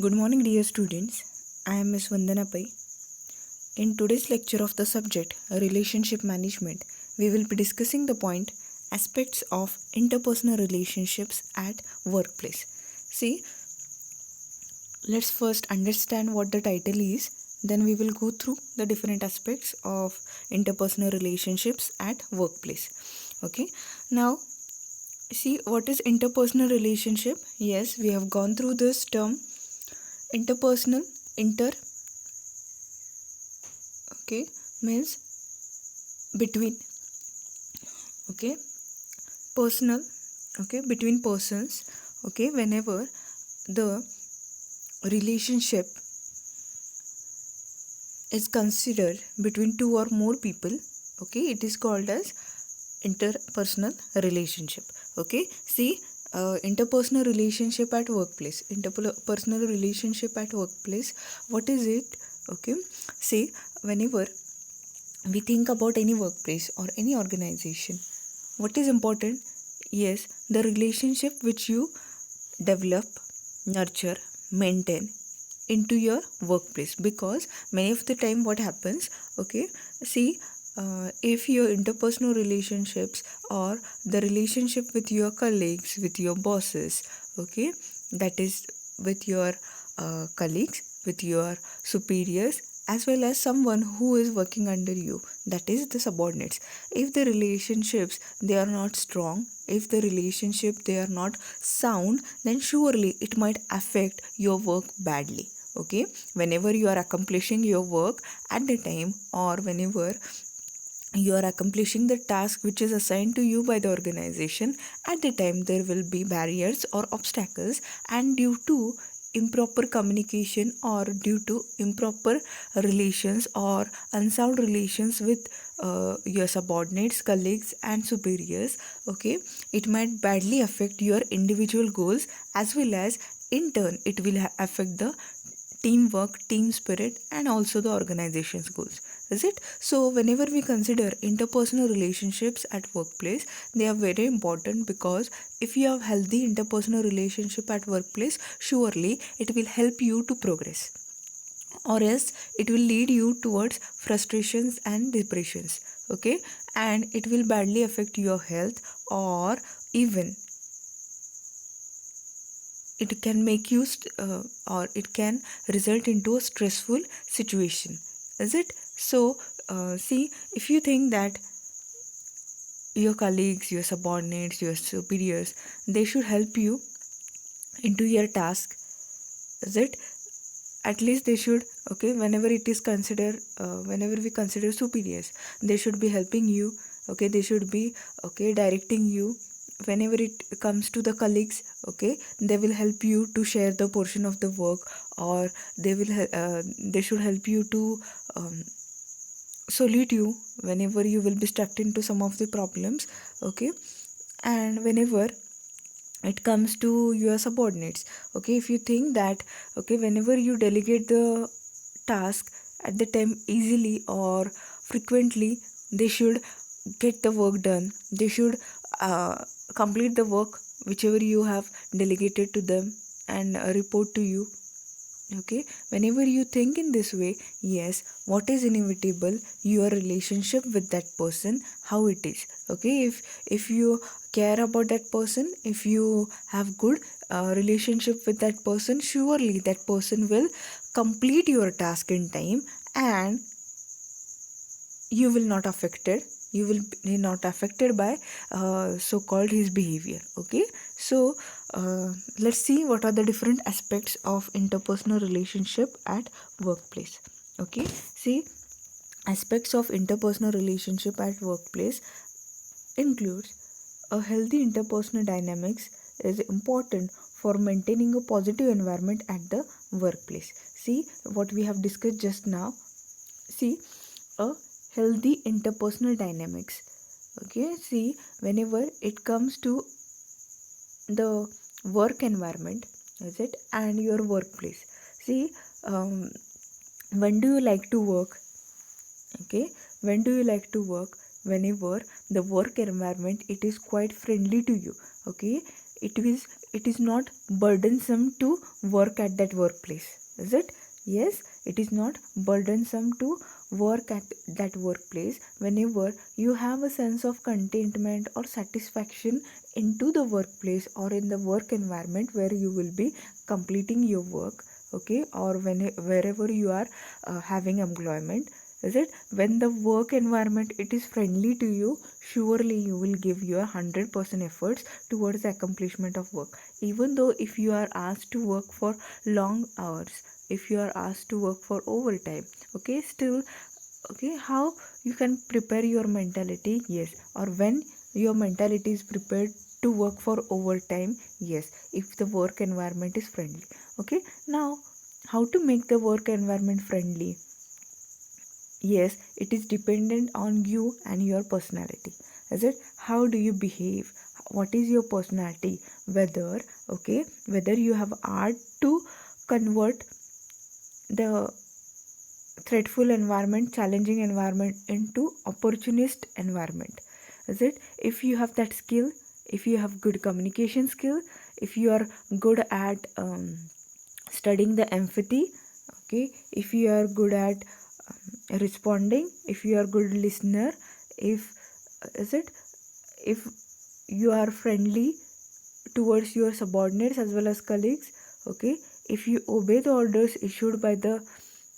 Good morning, dear students. I am Ms. Vandana Pai. In today's lecture of the subject Relationship Management, we will be discussing the point aspects of interpersonal relationships at workplace. See, let's first understand what the title is, then we will go through the different aspects of interpersonal relationships at workplace. Okay, now see what is interpersonal relationship. Yes, we have gone through this term interpersonal, inter, okay, means between, okay, personal, okay, between persons, okay, whenever the relationship is considered between two or more people, okay, it is called as interpersonal relationship. Okay, see, interpersonal relationship at workplace, interpersonal relationship at workplace, what is it? Okay, see, whenever we think about any workplace or any organization, what is important? Yes, the relationship which you develop, nurture, maintain into your workplace, because many of the time what happens, okay, see, if your interpersonal relationships or the relationship with your colleagues, with your bosses, okay, that is with your colleagues, with your superiors, as well as someone who is working under you, that is the subordinates, if the relationships they are not strong, if the relationship they are not sound, then surely it might affect your work badly. Okay, whenever you are accomplishing your work at the time, or whenever you are accomplishing the task which is assigned to you by the organization, at the time there will be barriers or obstacles, and due to improper communication or due to improper relations or unsound relations with your subordinates, colleagues and superiors, okay, it might badly affect your individual goals, as well as in turn it will affect the teamwork, team spirit, and also the organization's goals. Is it? So, whenever we consider interpersonal relationships at workplace, they are very important, because if you have healthy interpersonal relationship at workplace, surely it will help you to progress, or else it will lead you towards frustrations and depressions. Okay, and it will badly affect your health, or even it can make you or it can result into a stressful situation. Is it? So see, if you think that your colleagues, your subordinates, your superiors, they should help you into your task, is it? At least they should, okay, whenever it is considered, whenever we consider superiors, they should be helping you, okay, they should be, okay, directing you. Whenever it comes to the colleagues, okay, they will help you to share the portion of the work, or they should help you to um, salute you whenever you will be stuck into some of the problems. Okay, and whenever it comes to your subordinates, okay, if you think that, okay, whenever you delegate the task at the time easily or frequently, they should get the work done, they should complete the work whichever you have delegated to them, and report to you. Okay, whenever you think in this way, yes, what is inevitable, your relationship with that person, how it is. Okay, if you care about that person, if you have good relationship with that person, surely that person will complete your task in time, and you will not affected, you will be not affected by so called his behavior. Okay, so let's see what are the different aspects of interpersonal relationship at workplace. Okay, see, aspects of interpersonal relationship at workplace includes a healthy interpersonal dynamics is important for maintaining a positive environment at the workplace. See what we have discussed just now. See, a healthy interpersonal dynamics. Okay, see, whenever it comes to the work environment, is it, and your workplace, see, um, when do you like to work? Okay, when do you like to work? Whenever the work environment it is quite friendly to you. Okay, it is not burdensome to work at that workplace, is it? Yes, it is not burdensome to work at that workplace whenever you have a sense of contentment or satisfaction into the workplace or in the work environment where you will be completing your work, okay, or wherever you are having employment, is it? When the work environment it is friendly to you, surely you will give your 100% efforts towards the accomplishment of work. Even though if you are asked to work for long hours, if you are asked to work for overtime, okay, still, okay, how you can prepare your mentality? Yes, or when your mentality is prepared to work for overtime, yes, if the work environment is friendly. Okay, now how to make the work environment friendly? Yes, it is dependent on you and your personality. Is it? How do you behave? What is your personality? Whether, okay, whether you have art to convert the threatful environment, challenging environment into opportunist environment. Is it? If you have that skill, if you have good communication skill, if you are good at studying the empathy, okay, if you are good at responding, if you are good listener, if is it, if you are friendly towards your subordinates as well as colleagues, okay, if you obey the orders issued by the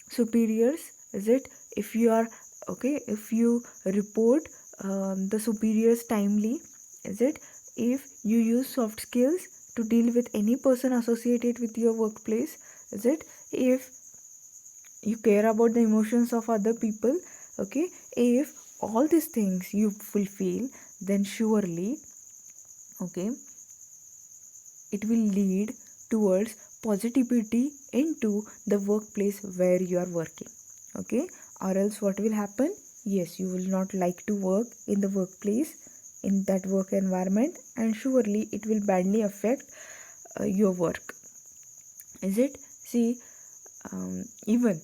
superiors, is it? If you are, okay, if you report the superiors timely, is it? If you use soft skills to deal with any person associated with your workplace, is it? If you care about the emotions of other people, okay, if all these things you fulfill, then surely, okay, it will lead towards positivity into the workplace where you are working, okay, or else what will happen? Yes, you will not like to work in the workplace, in that work environment, and surely it will badly affect your work, is it? See, even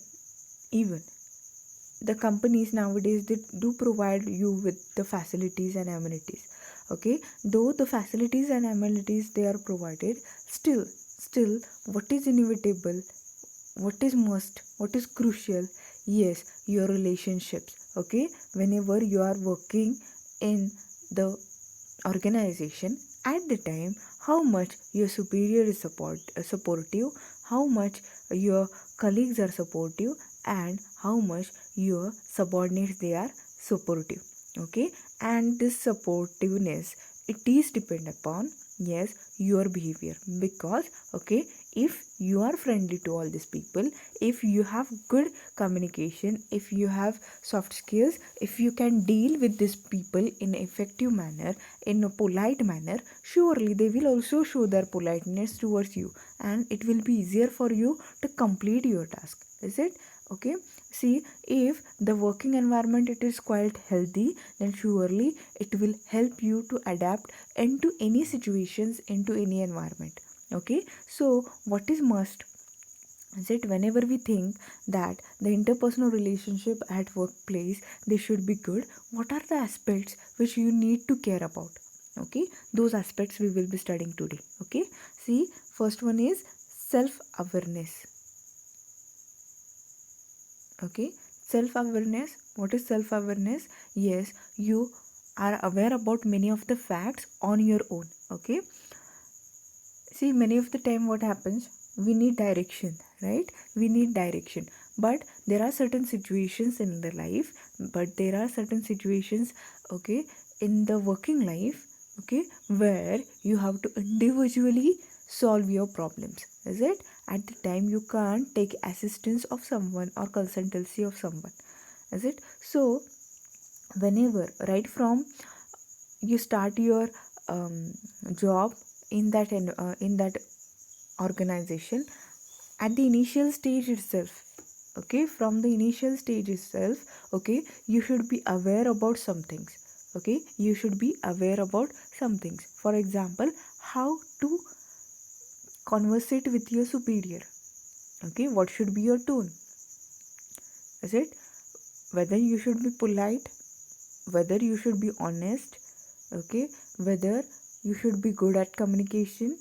the companies nowadays, they do provide you with the facilities and amenities, okay, though the facilities and amenities they are provided, still what is inevitable, what is must, what is crucial? Yes, your relationships, okay, whenever you are working in the organization, at the time how much your superior is supportive, how much your colleagues are supportive, and how much your subordinates they are supportive, okay, and this supportiveness, it is depend upon, yes, your behavior, because, okay, if you are friendly to all these people, if you have good communication, if you have soft skills, if you can deal with these people in effective manner, in a polite manner, surely they will also show their politeness towards you, and it will be easier for you to complete your task, is it? Okay, see, if the working environment it is quite healthy, then surely it will help you to adapt into any situations, into any environment, okay. So what is must, is it? Whenever we think that the interpersonal relationship at workplace they should be good, what are the aspects which you need to care about? Okay, those aspects we will be studying today, okay. See, first one is self awareness, okay. Self awareness, what is self awareness? Yes, you are aware about many of the facts on your own, okay. See, many of the time what happens, we need direction, right? We need direction, but there are certain situations in the life, but there are certain situations, okay, in the working life, okay, where you have to individually solve your problems, is it? At the time you can't take assistance of someone or consultancy of someone, is it? So whenever, right from you start your job in that organization, at the initial stage itself, okay, from the initial stage itself, okay, you should be aware about some things, okay, you should be aware about some things. For example, how to conversate with your superior, okay, what should be your tone, is it? Whether you should be polite, whether you should be honest, okay, whether You should be good at communication.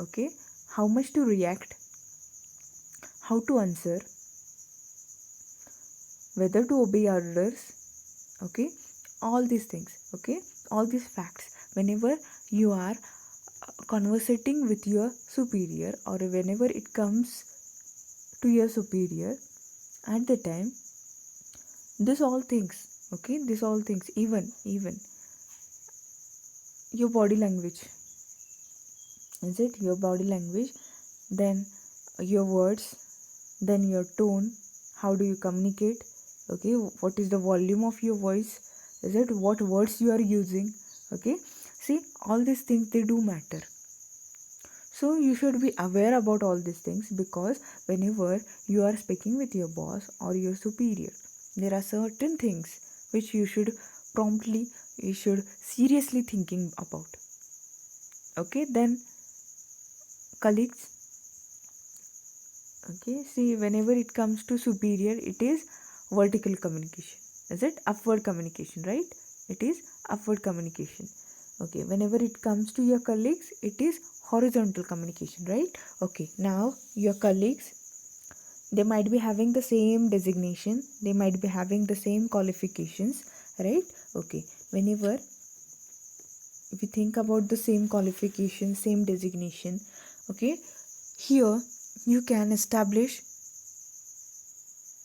Okay, how much to react, how to answer, whether to obey orders. Okay, all these things. Okay, all these facts. Whenever you are conversating with your superior, or whenever it comes to your superior, at the time, this all things. Okay, this all things. Even your body language. Is it your body language? Then your words, then your tone, how do you communicate? Okay, what is the volume of your voice? Is it what words you are using? Okay, see, all these things, they do matter. So you should be aware about all these things, because whenever you are speaking with your boss or your superior, there are certain things which you should promptly, you should seriously thinking about. Okay, then colleagues. Okay, see, whenever it comes to superior, it is vertical communication. Is it upward communication, right? It is upward communication. Okay, whenever it comes to your colleagues, it is horizontal communication, right? Okay, now your colleagues, they might be having the same designation, they might be having the same qualifications, right? Okay, whenever we think about the same qualification, same designation, okay, here you can establish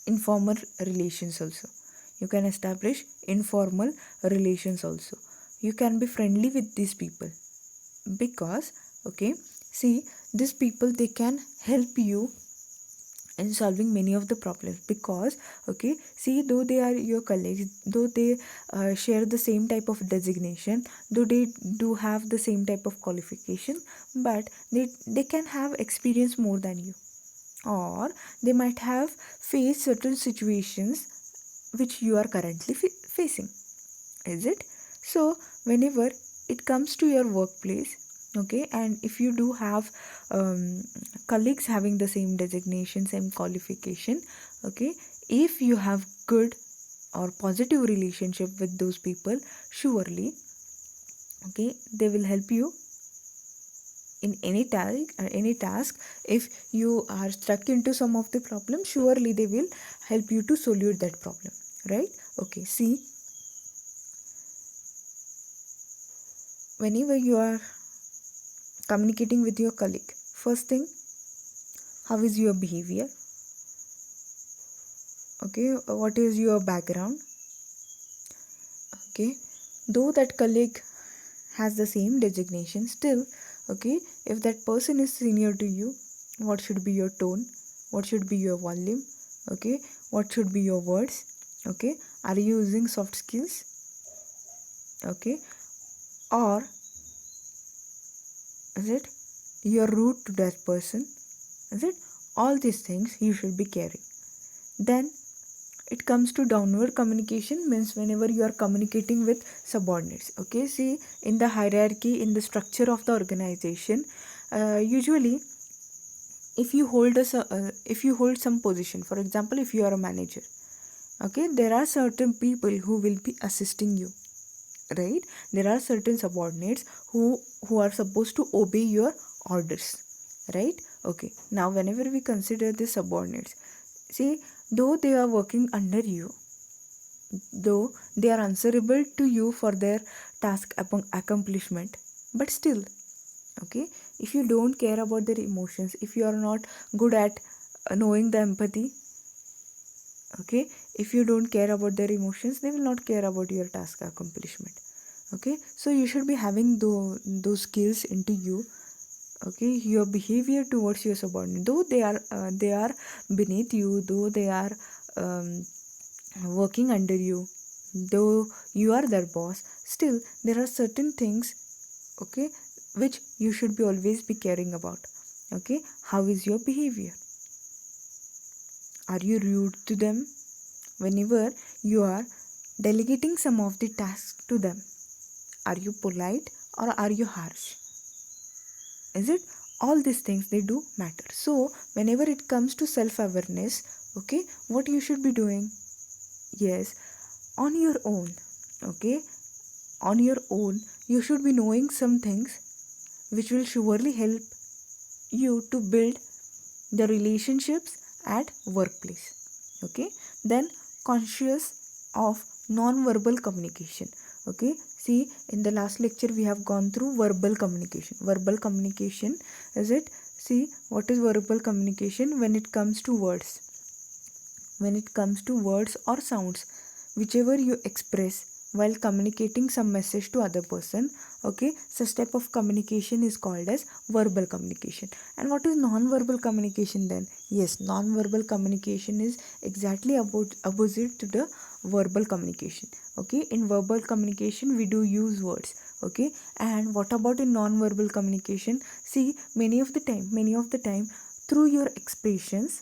informal relations also. You can establish informal relations also. You can be friendly with these people, because okay, see, these people, they can help you in solving many of the problems. Because okay, see, though they are your colleagues, though they share the same type of designation, though they do have the same type of qualification, but they can have experience more than you, or they might have faced certain situations which you are currently facing. Is it? So whenever it comes to your workplace, okay, and if you do have colleagues having the same designation, same qualification, okay, if you have good or positive relationship with those people, surely, okay, they will help you in any task. If you are stuck into some of the problem, surely they will help you to solve that problem, right? Okay, see, whenever you are communicating with your colleague, first thing, how is your behavior? Okay, what is your background? Okay, though that colleague has the same designation, still, okay, if that person is senior to you, what should be your tone, what should be your volume? Okay, what should be your words? Okay, are you using soft skills? Okay, or is it you're rude to that person? Is it? All these things you should be caring. Then it comes to downward communication, means whenever you are communicating with subordinates. Okay, see, in the hierarchy, in the structure of the organization, usually, if you hold if you hold some position, for example, if you are a manager, okay, there are certain people who will be assisting you, right? There are certain subordinates who are supposed to obey your orders, right? Okay, now whenever we consider the subordinates, see, though they are working under you, though they are answerable to you for their task accomplishment, but still, okay, if you don't care about their emotions, if you are not good at knowing the empathy, okay, if you don't care about their emotions, they will not care about your task accomplishment. Okay, so you should be having those skills into you. Okay, your behavior towards your subordinate, though they are beneath you, though they are um, working under you, though you are their boss, still there are certain things, okay, which you should be always be caring about. Okay, how is your behavior? Are you rude to them whenever you are delegating some of the tasks to them? Are you polite or are you harsh? Is it? All these things, they do matter. So whenever it comes to self awareness, okay, what you should be doing? Yes, on your own, okay, on your own, you should be knowing some things which will surely help you to build the relationships at workplace. Okay, then conscious of non-verbal communication. Okay, see, in the last lecture we have gone through verbal communication. Verbal communication is it, see, what is verbal communication? When it comes to words, or sounds, whichever you express while communicating some message to other person. Okay, such type of communication is called as verbal communication. And what is non-verbal communication then? Yes, non-verbal communication is exactly about opposite to the verbal communication. Okay, in verbal communication we do use words. Okay, and what about in non-verbal communication? See, many of the time through your expressions,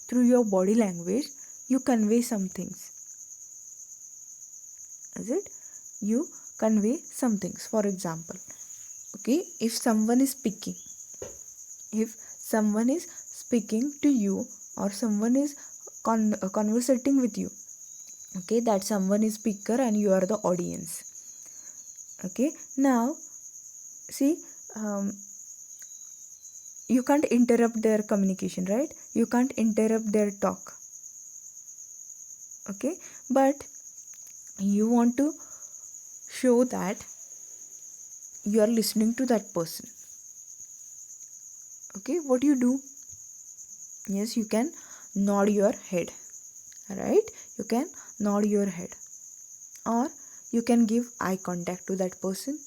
through your body language, you convey some things. Is it? You convey some things. For example, okay, if someone is speaking to you, or someone is conversating with you, okay, that someone is speaker and you are the audience. Okay, now see, you can't interrupt their communication, right? You can't interrupt their talk. Okay, but you want to show that you are listening to that person. Okay, what you do? Yes, you can nod your head, right? You can nod your head, or you can give eye contact to that person.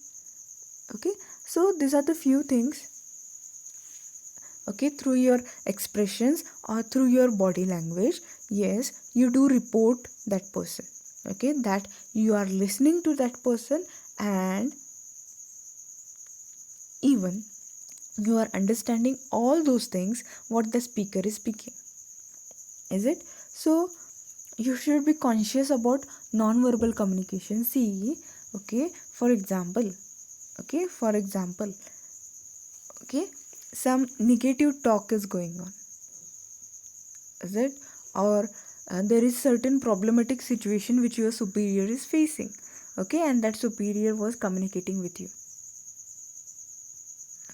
Okay, so these are the few things. Okay, through your expressions or through your body language, yes, you do report that person. Okay, that you are listening to that person, and even you are understanding all those things what the speaker is speaking. Is it? So you should be conscious about non-verbal communication. See, okay, for example, okay, some negative talk is going on. Is it? Or there is certain problematic situation which your superior is facing. Okay, and that superior was communicating with you.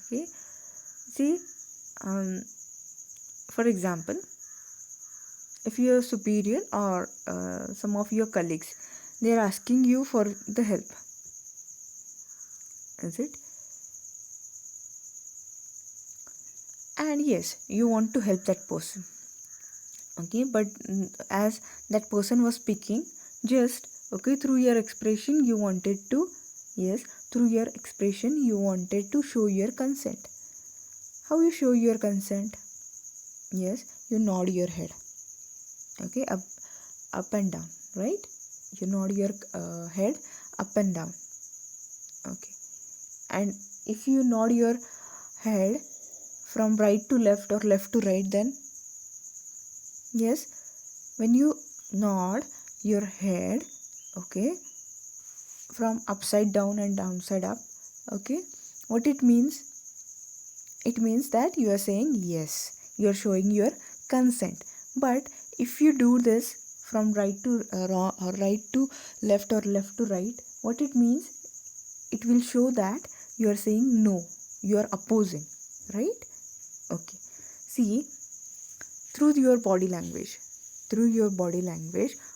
Okay, see, for example, if your superior or some of your colleagues, they are asking you for the help. Is it? And yes, you want to help that person. Okay, but as that person was speaking, just okay, through your expression you wanted to, yes, through your expression you wanted to show your consent. How you show your consent? Yes, you nod your head. Okay, up and down, right? You nod your head up and down. Okay, and if you nod your head from right to left or left to right, then yes, when you nod your head, okay, from upside down and downside up, okay, what it means? It means that you are saying yes, you are showing your consent. But if you do this from right to left or left to right, what it means? It will show that you are saying no, you are opposing, right? Okay, see, through your body language,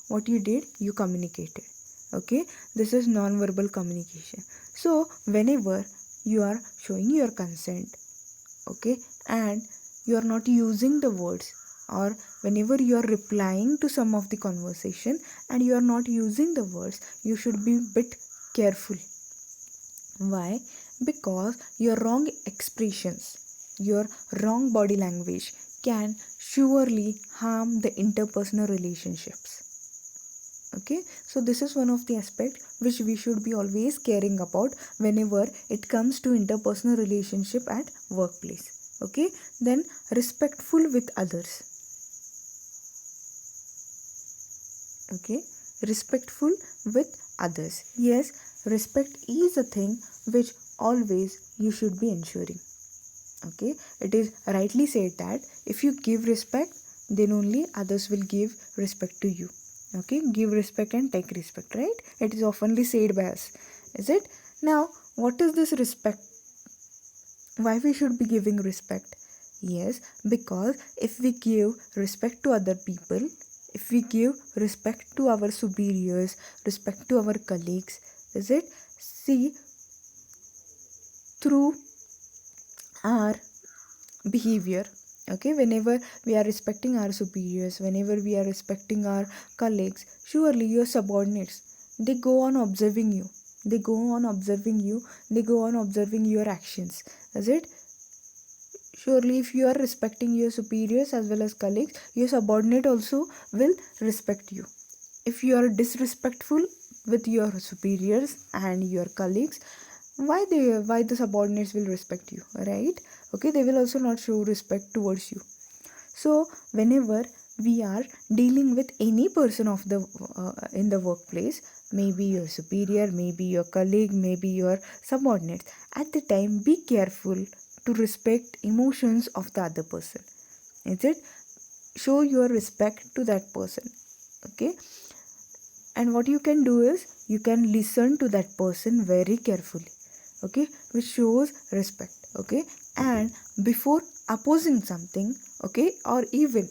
what you did, you communicated. Okay, this is non-verbal communication. So whenever you are showing your consent, okay, and you are not using the words, or whenever you are replying to some of the conversation and you are not using the words, you should be bit careful. Why? Because your wrong expressions, your wrong body language can surely harm the interpersonal relationships. Okay, so this is one of the aspects which we should be always caring about whenever it comes to interpersonal relationship at workplace. Okay, then respectful with others. Okay, respectful with others. Yes, respect is a thing which always you should be ensuring. Okay, it is rightly said that if you give respect, then only others will give respect to you. Okay, give respect and take respect, right? It is oftenly said by us. Is it? Now, What is this respect? Why we should be giving respect? Yes, because if we give respect to other people, if we give respect to our superiors, respect to our colleagues, is it? See, through our behavior, okay, whenever we are respecting our superiors, whenever we are respecting our colleagues, surely your subordinates, they go on observing you, they go on observing you, they go on observing your actions, is it? Surely if you are respecting your superiors as well as colleagues, your subordinate also will respect you. If you are disrespectful with your superiors and your colleagues, why the subordinates will respect you, right? Okay, they will also not show respect towards you. So whenever we are dealing with any person of the in the workplace, maybe your superior, maybe your colleague, maybe your subordinate, at the time be careful to respect emotions of the other person, is it? Show your respect to that person, okay? And what you can do is you can listen to that person very carefully, okay, which shows respect, okay? And before opposing something, okay, or even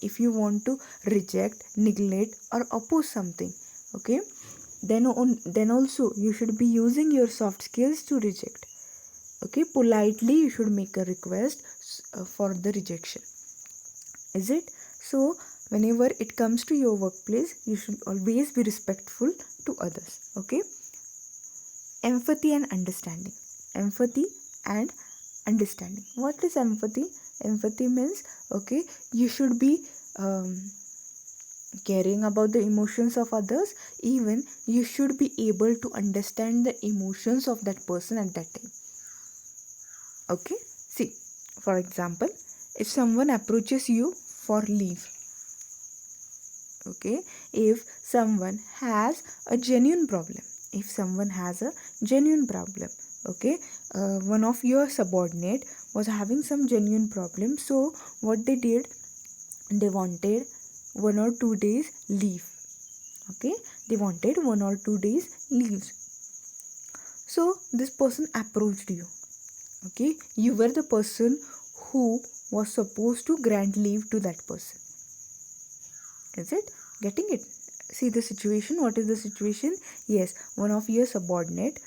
if you want to reject, neglect, or oppose something, okay, then also you should be using your soft skills to reject, okay? Politely you should make a request for the rejection, is it? So whenever it comes to your workplace, you should always be respectful to others, okay? Empathy and understanding. Empathy and understanding. What is empathy? Empathy means, okay, you should be um, caring about the emotions of others. Even you should be able to understand the emotions of that person at that time, okay? See, for example, if someone approaches you for leave, okay, if someone has a genuine problem, if someone has a genuine problem, okay, one of your subordinate was having some genuine problem, so what they did, they wanted 1 or 2 days leave, okay, they wanted 1 or 2 days leaves. So this person approached you, okay, you were the person who was supposed to grant leave to that person, is it? Getting it? See the situation. What is the situation? Yes, one of your subordinate,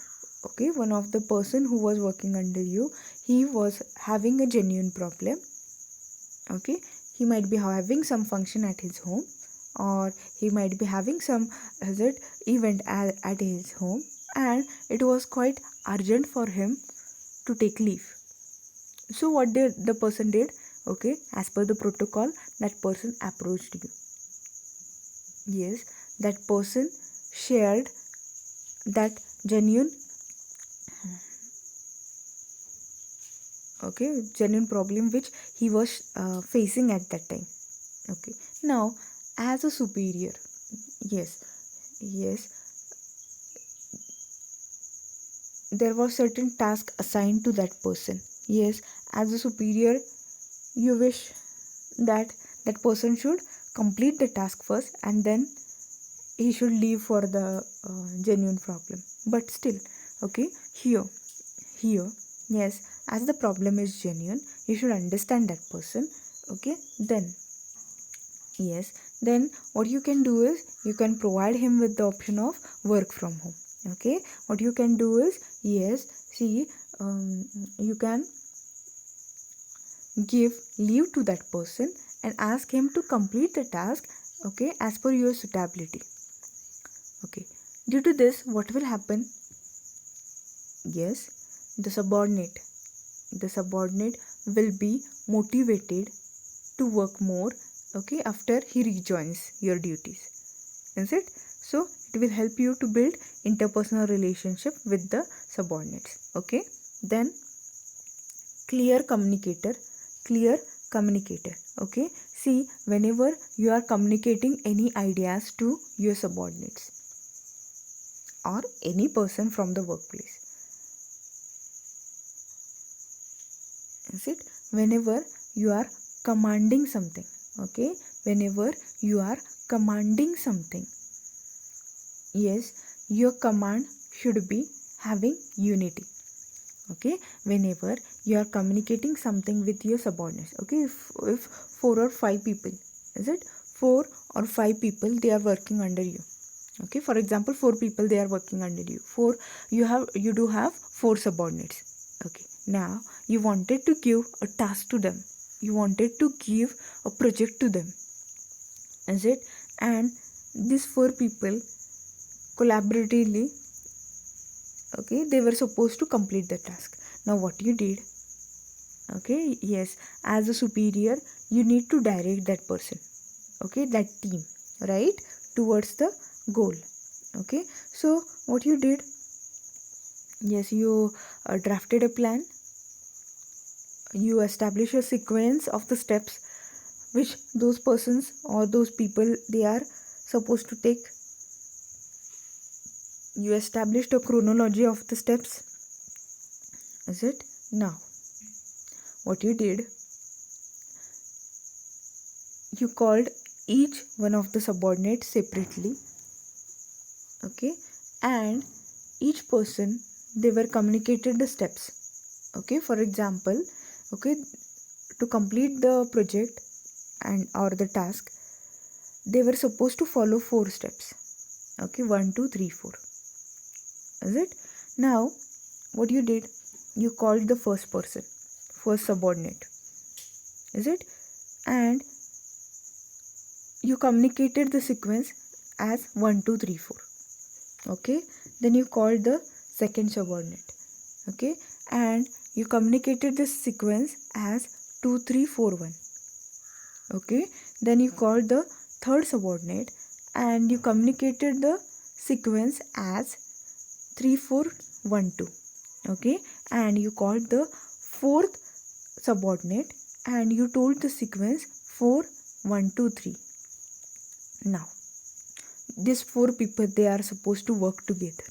okay, one of the person who was working under you, he was having a genuine problem, okay? He might be having some function at his home, or he might be having some hazard event at his home, and it was quite urgent for him to take leave. So what did the person did? Okay, as per the protocol, that person approached you. Yes, that person shared that genuine, okay, genuine problem which he was facing at that time, okay? Now as a superior, yes, yes, there was certain task assigned to that person. Yes, as a superior, you wish that that person should complete the task first, and then he should leave for the genuine problem. But still, okay, here, yes, as the problem is genuine, you should understand that person, okay? Then, yes, then what you can do is you can provide him with the option of work from home, okay? What you can do is, yes, see, you can give leave to that person and ask him to complete the task, okay, as per your suitability, okay? Due to this, what will happen? Yes, the subordinate will be motivated to work more, okay, after he rejoins your duties, is it? So it will help you to build interpersonal relationship with the subordinates, okay? Then clear communicator. Clear communicator, okay? See, whenever you are communicating any ideas to your subordinates or any person from the workplace, is it? Whenever you are commanding something, okay, whenever you are commanding something, yes, your command should be having unity. Okay, whenever you are communicating something with your subordinates, okay, if 4 or 5 people, is it 4 or 5 people, they are working under you. Okay, for example, 4 people, they are working under you. You do have 4 subordinates. Okay, now you wanted to give a task to them, you wanted to give a project to them, is it? And these 4 people collaboratively, okay, they were supposed to complete the task. Now what you did, okay, yes, as a superior, you need to direct that person, okay, that team, right, towards the goal. Okay, so what you did, yes, you drafted a plan, you establish a sequence of the steps which those persons or those people they are supposed to take. You established a chronology of the steps, is it? Now what you did, you called each one of the subordinates separately, okay, and each person, they were communicated the steps. Okay, for example, okay, to complete the project and or the task, they were supposed to follow 4 steps. Okay, 1 2 3 4, is it? Now what you did, you called the first person, first subordinate, is it? And you communicated the sequence as 1 2 3 4. Okay, then you called the second subordinate, okay, and you communicated the sequence as 2 3 4 1. Okay, then you called the third subordinate and you communicated the sequence as 3 4 1 2. Okay, and you called the fourth subordinate and you told the sequence 4 1 2 3. Now these 4 people, they are supposed to work together.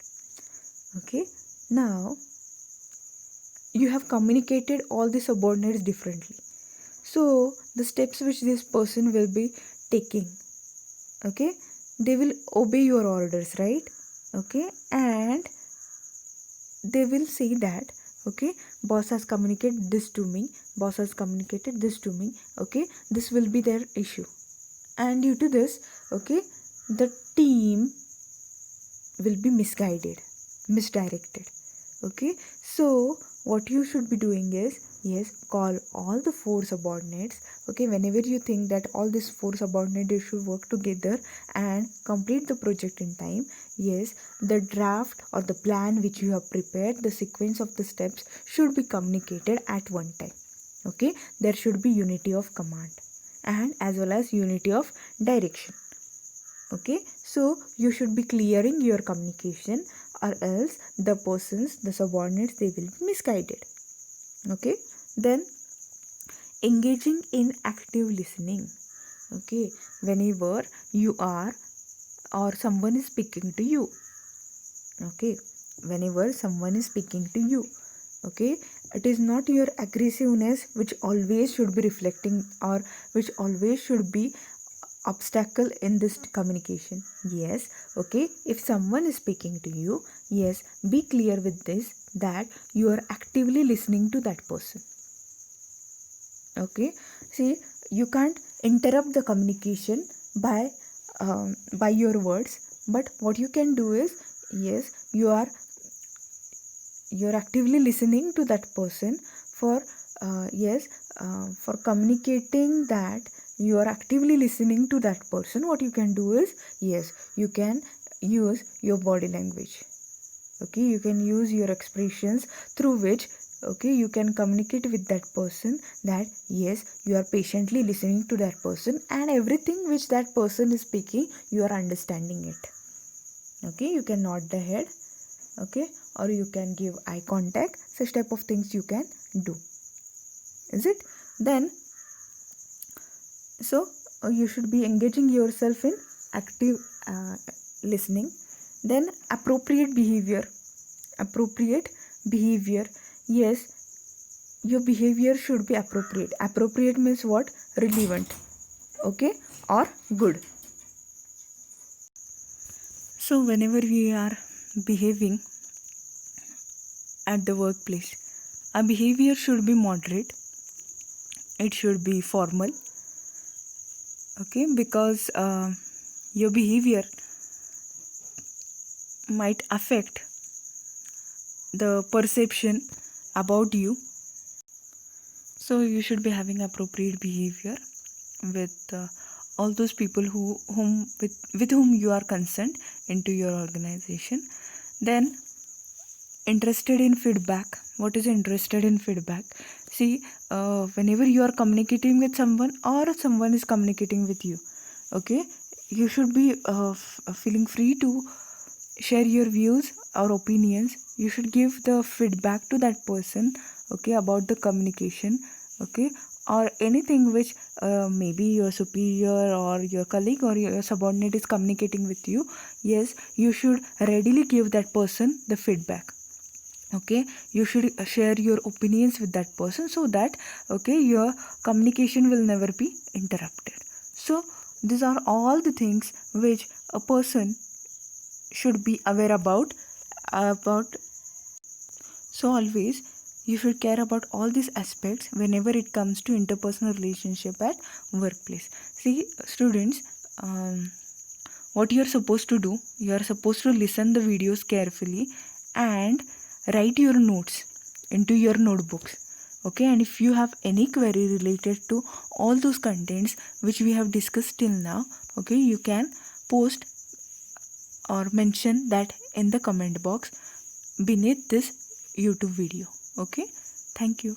Okay, now you have communicated all the subordinates differently, so the steps which this person will be taking, okay, they will obey your orders, right? Okay, and they will say that, okay, boss has communicated this to me, boss has communicated this to me, okay, this will be their issue, and due to this, okay, the team will be misdirected. Okay, so what you should be doing is, yes, call all the 4 subordinates. Okay, whenever you think that all these 4 subordinates should work together and complete the project in time, yes, the draft or the plan which you have prepared, the sequence of the steps should be communicated at one time. Okay, there should be unity of command and as well as unity of direction. Okay, so you should be clearing your communication or else the subordinates, they will be misguided. Okay, then engaging in active listening. Okay, whenever you are or someone is speaking to you, okay, whenever someone is speaking to you, okay, it is not your aggressiveness which always should be reflecting or which always should be obstacle in this communication. Yes, okay, if someone is speaking to you, yes, be clear with this that you are actively listening to that person. Okay, see, you can't interrupt the communication by your words, but what you can do is, yes, you're actively listening to that person for yes, for communicating that you are actively listening to that person. What you can do is, yes, you can use your body language. Okay, you can use your expressions through which, okay, you can communicate with that person that yes, you are patiently listening to that person and everything which that person is speaking, you are understanding it. Okay, you can nod the head, okay, or you can give eye contact. Such type of things you can do, is it? Then so you should be engaging yourself in active listening. Then appropriate behavior, yes, your behavior should be appropriate means what? Relevant, okay, or good. So whenever we are behaving at the workplace. Our behavior should be moderate, it should be formal, okay, because your behavior might affect the perception about you. So you should be having appropriate behavior with all those people with whom you are concerned into your organization. Then interested in feedback. What is interested in feedback? See, whenever you are communicating with someone or someone is communicating with you, okay, you should be feeling free to share your views or opinions. You should give the feedback to that person, okay, about the communication, okay, or anything which maybe your superior or your colleague or your subordinate is communicating with you. Yes, you should readily give that person the feedback, okay. You should share your opinions with that person so that, okay, your communication will never be interrupted. So these are all the things which a person should be aware about. So always you should care about all these aspects whenever it comes to interpersonal relationship at workplace. See, students, what you are supposed to do, you are supposed to listen the videos carefully and write your notes into your notebooks, okay. And if you have any query related to all those contents which we have discussed till now, okay, you can post or mention that in the comment box beneath this YouTube video, okay. Thank you.